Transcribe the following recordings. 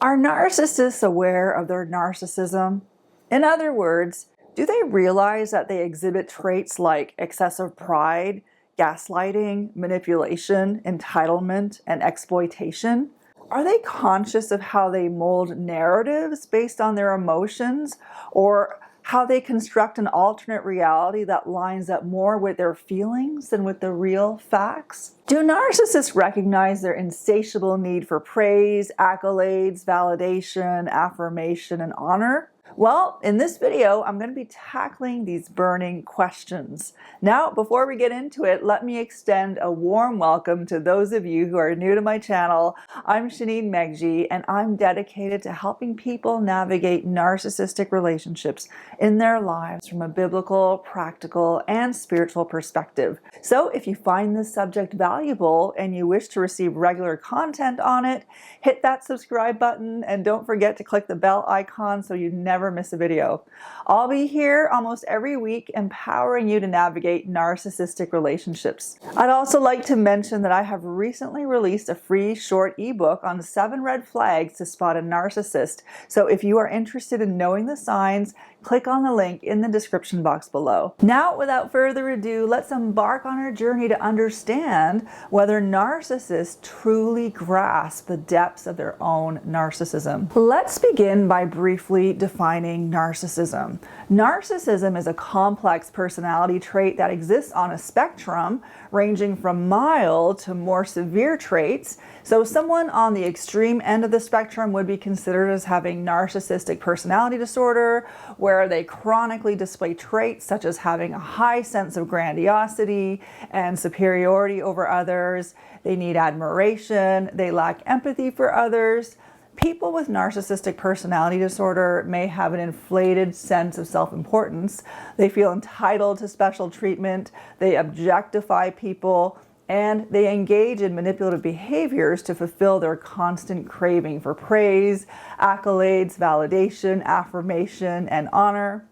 Are narcissists aware of their narcissism? In other words, do they realize that they exhibit traits like excessive pride, gaslighting, manipulation, entitlement, and exploitation? Are they conscious of how they mold narratives based on their emotions, or how they construct an alternate reality that lines up more with their feelings than with the real facts? Do narcissists recognize their insatiable need for praise, accolades, validation, affirmation, and honor? Well, in this video, I'm going to be tackling these burning questions. Now, before we get into it, let me extend a warm welcome to those of you who are new to my channel. I'm Shaneen Megji, and I'm dedicated to helping people navigate narcissistic relationships in their lives from a biblical, practical, and spiritual perspective. So if you find this subject valuable and you wish to receive regular content on it, hit that subscribe button and don't forget to click the bell icon so you never miss a video. I'll be here almost every week empowering you to navigate narcissistic relationships. I'd also like to mention that I have recently released a free short ebook on 7 red flags to spot a narcissist. So if you are interested in knowing the signs, click on the link in the description box below. Now, without further ado, let's embark on our journey to understand whether narcissists truly grasp the depths of their own narcissism. Let's begin by briefly defining narcissism. Narcissism is a complex personality trait that exists on a spectrum ranging from mild to more severe traits. So someone on the extreme end of the spectrum would be considered as having narcissistic personality disorder, where they chronically display traits such as having a high sense of grandiosity and superiority over others. They need admiration. They lack empathy for others. People with narcissistic personality disorder may have an inflated sense of self-importance. They feel entitled to special treatment. They objectify people, and they engage in manipulative behaviors to fulfill their constant craving for praise, accolades, validation, affirmation, and honor.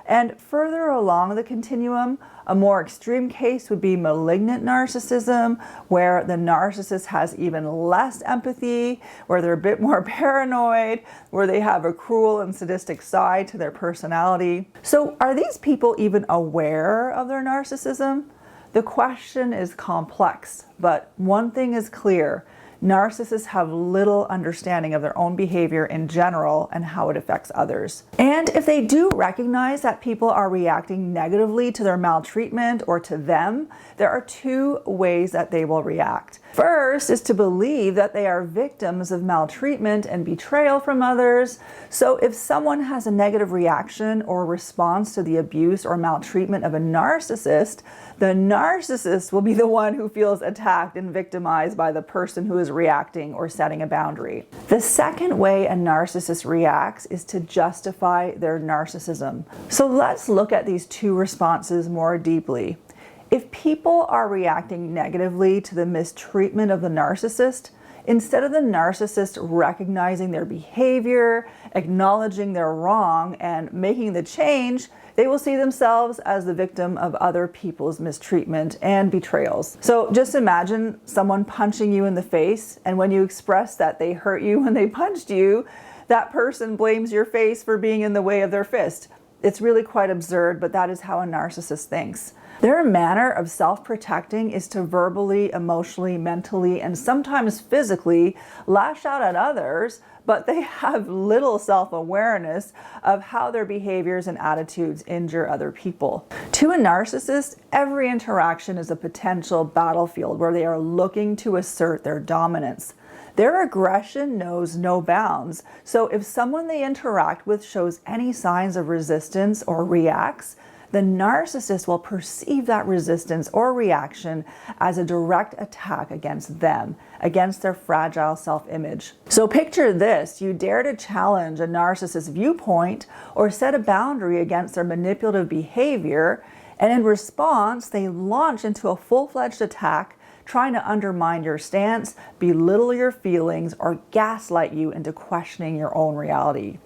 And further along the continuum, a more extreme case would be malignant narcissism, where the narcissist has even less empathy, where they're a bit more paranoid, where they have a cruel and sadistic side to their personality. So are these people even aware of their narcissism? The question is complex, but one thing is clear. Narcissists have little understanding of their own behavior in general and how it affects others. And if they do recognize that people are reacting negatively to their maltreatment or to them, there are 2 ways that they will react. First is to believe that they are victims of maltreatment and betrayal from others. So if someone has a negative reaction or response to the abuse or maltreatment of a narcissist, the narcissist will be the one who feels attacked and victimized by the person who is reacting or setting a boundary. The second way a narcissist reacts is to justify their narcissism. So let's look at these 2 responses more deeply. If people are reacting negatively to the mistreatment of the narcissist, instead of the narcissist recognizing their behavior, acknowledging their wrong, and making the change, they will see themselves as the victim of other people's mistreatment and betrayals. So just imagine someone punching you in the face, and when you express that they hurt you when they punched you, that person blames your face for being in the way of their fist. It's really quite absurd, but that is how a narcissist thinks. Their manner of self-protecting is to verbally, emotionally, mentally, and sometimes physically lash out at others, but they have little self-awareness of how their behaviors and attitudes injure other people. To a narcissist, every interaction is a potential battlefield where they are looking to assert their dominance. Their aggression knows no bounds, so if someone they interact with shows any signs of resistance or reacts, the narcissist will perceive that resistance or reaction as a direct attack against them, against their fragile self-image. So picture this: you dare to challenge a narcissist's viewpoint or set a boundary against their manipulative behavior, and in response, they launch into a full-fledged attack, trying to undermine your stance, belittle your feelings, or gaslight you into questioning your own reality.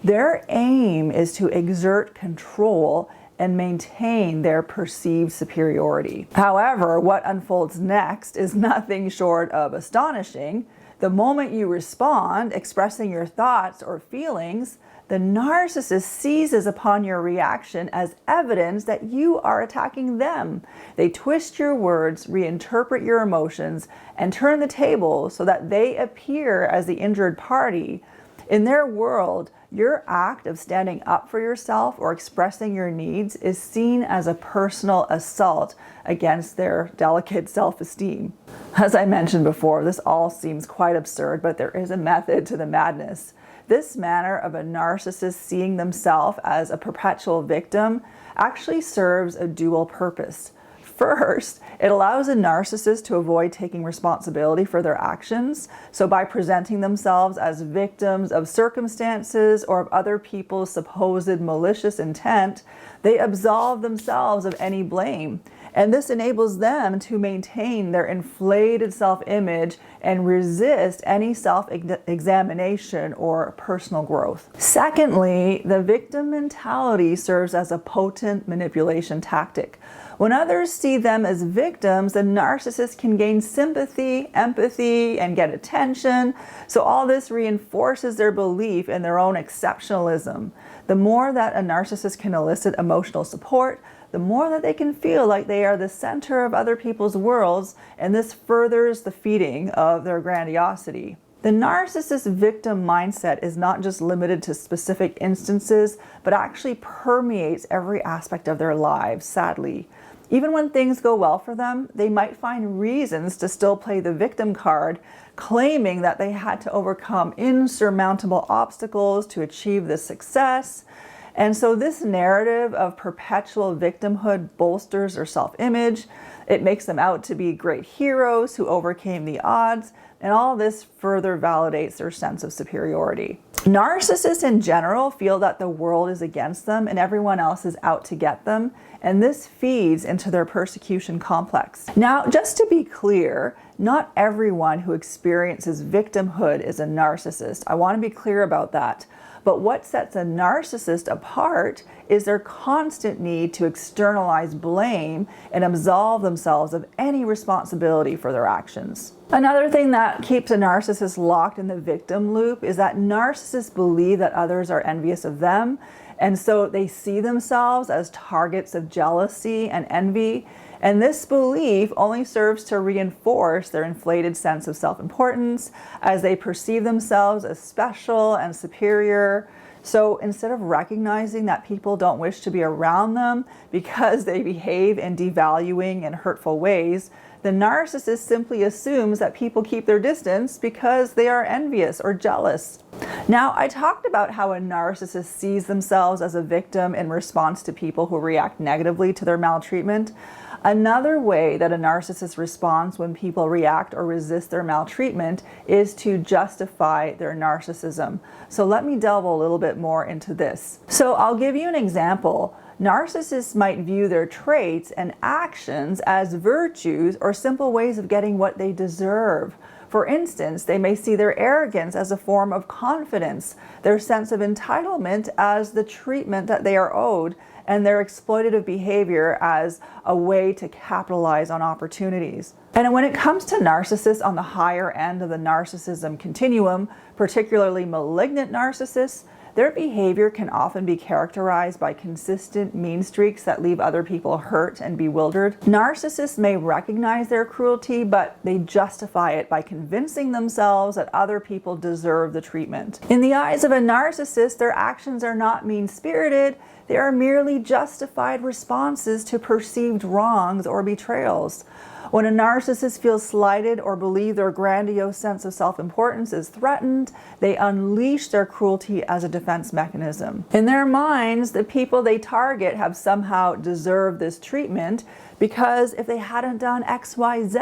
Their aim is to exert control and maintain their perceived superiority. However, what unfolds next is nothing short of astonishing. The moment you respond, expressing your thoughts or feelings, the narcissist seizes upon your reaction as evidence that you are attacking them. They twist your words, reinterpret your emotions, and turn the table so that they appear as the injured party. In their world, your act of standing up for yourself or expressing your needs is seen as a personal assault against their delicate self-esteem. As I mentioned before, this all seems quite absurd, but there is a method to the madness. This manner of a narcissist seeing themselves as a perpetual victim actually serves a dual purpose. First, it allows a narcissist to avoid taking responsibility for their actions. So by presenting themselves as victims of circumstances or of other people's supposed malicious intent, they absolve themselves of any blame. And this enables them to maintain their inflated self-image and resist any self-examination or personal growth. Secondly, the victim mentality serves as a potent manipulation tactic. When others see them as victims, the narcissist can gain sympathy, empathy, and get attention. So all this reinforces their belief in their own exceptionalism. The more that a narcissist can elicit emotional support, the more that they can feel like they are the center of other people's worlds, and this furthers the feeding of their grandiosity. The narcissist victim mindset is not just limited to specific instances, but actually permeates every aspect of their lives, sadly. Even when things go well for them, they might find reasons to still play the victim card, claiming that they had to overcome insurmountable obstacles to achieve this success. And so this narrative of perpetual victimhood bolsters their self-image. It makes them out to be great heroes who overcame the odds, and all this further validates their sense of superiority. Narcissists in general feel that the world is against them and everyone else is out to get them, and this feeds into their persecution complex. Now, just to be clear, not everyone who experiences victimhood is a narcissist. I want to be clear about that. But what sets a narcissist apart is their constant need to externalize blame and absolve themselves of any responsibility for their actions. Another thing that keeps a narcissist locked in the victim loop is that narcissists believe that others are envious of them, and so they see themselves as targets of jealousy and envy. And this belief only serves to reinforce their inflated sense of self-importance as they perceive themselves as special and superior. So instead of recognizing that people don't wish to be around them because they behave in devaluing and hurtful ways, the narcissist simply assumes that people keep their distance because they are envious or jealous. Now, I talked about how a narcissist sees themselves as a victim in response to people who react negatively to their maltreatment. Another way that a narcissist responds when people react or resist their maltreatment is to justify their narcissism. So let me delve a little bit more into this. So I'll give you an example. Narcissists might view their traits and actions as virtues or simple ways of getting what they deserve. For instance, they may see their arrogance as a form of confidence, their sense of entitlement as the treatment that they are owed, and their exploitative behavior as a way to capitalize on opportunities. And when it comes to narcissists on the higher end of the narcissism continuum, particularly malignant narcissists, their behavior can often be characterized by consistent mean streaks that leave other people hurt and bewildered. Narcissists may recognize their cruelty, but they justify it by convincing themselves that other people deserve the treatment. In the eyes of a narcissist, their actions are not mean-spirited. They are merely justified responses to perceived wrongs or betrayals. When a narcissist feels slighted or believes their grandiose sense of self-importance is threatened, they unleash their cruelty as a defense mechanism. In their minds, the people they target have somehow deserved this treatment because if they hadn't done X, Y, Z,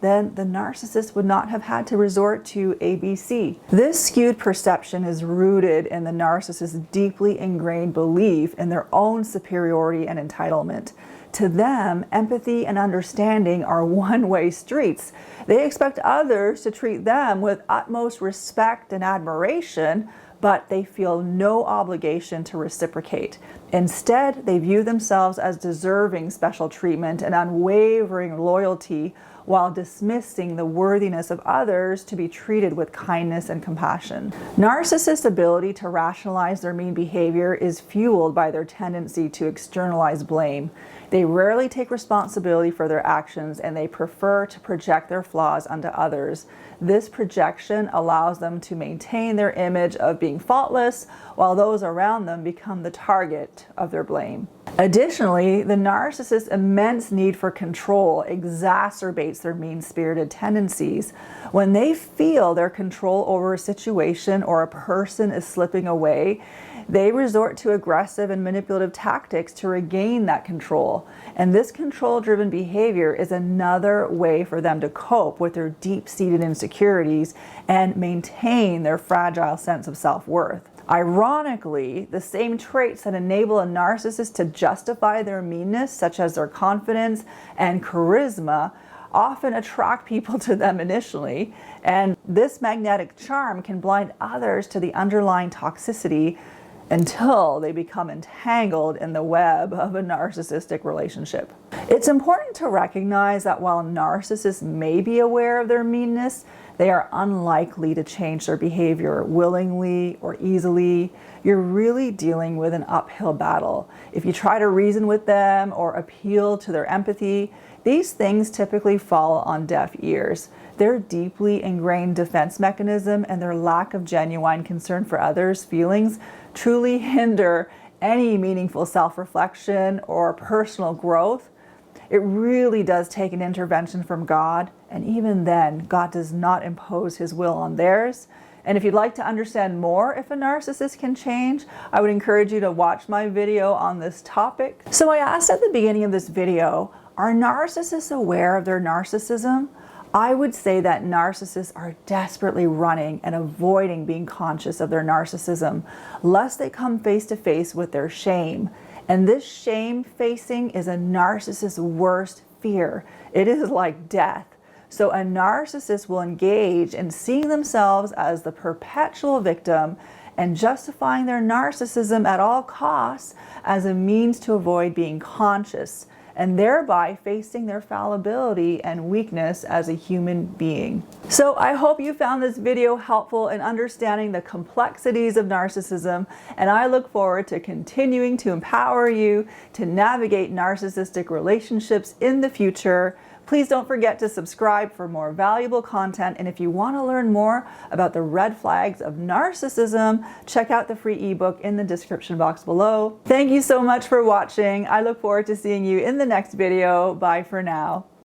then the narcissist would not have had to resort to ABC. This skewed perception is rooted in the narcissist's deeply ingrained belief in their own superiority and entitlement. To them, empathy and understanding are one-way streets. They expect others to treat them with utmost respect and admiration, but they feel no obligation to reciprocate. Instead, they view themselves as deserving special treatment and unwavering loyalty, while dismissing the worthiness of others to be treated with kindness and compassion. Narcissists' ability to rationalize their mean behavior is fueled by their tendency to externalize blame. They rarely take responsibility for their actions, and they prefer to project their flaws onto others. This projection allows them to maintain their image of being faultless, while those around them become the target of their blame. Additionally, the narcissist's immense need for control exacerbates their mean-spirited tendencies. When they feel their control over a situation or a person is slipping away, they resort to aggressive and manipulative tactics to regain that control. And this control-driven behavior is another way for them to cope with their deep-seated insecurities and maintain their fragile sense of self-worth. Ironically, the same traits that enable a narcissist to justify their meanness, such as their confidence and charisma, often attract people to them initially. And this magnetic charm can blind others to the underlying toxicity until they become entangled in the web of a narcissistic relationship. It's important to recognize that while narcissists may be aware of their meanness, they are unlikely to change their behavior willingly or easily. You're really dealing with an uphill battle. If you try to reason with them or appeal to their empathy, these things typically fall on deaf ears. Their deeply ingrained defense mechanism and their lack of genuine concern for others' feelings truly hinder any meaningful self-reflection or personal growth. It really does take an intervention from God, and even then, God does not impose His will on theirs. And if you'd like to understand more if a narcissist can change, I would encourage you to watch my video on this topic. So I asked at the beginning of this video, are narcissists aware of their narcissism? I would say that narcissists are desperately running and avoiding being conscious of their narcissism, lest they come face to face with their shame. And this shame facing is a narcissist's worst fear. It is like death. So a narcissist will engage in seeing themselves as the perpetual victim and justifying their narcissism at all costs as a means to avoid being conscious, and thereby facing their fallibility and weakness as a human being. So I hope you found this video helpful in understanding the complexities of narcissism, and I look forward to continuing to empower you to navigate narcissistic relationships in the future. Please don't forget to subscribe for more valuable content, and if you want to learn more about the red flags of narcissism, check out the free ebook in the description box below. Thank you so much for watching. I look forward to seeing you in the next video. Bye for now.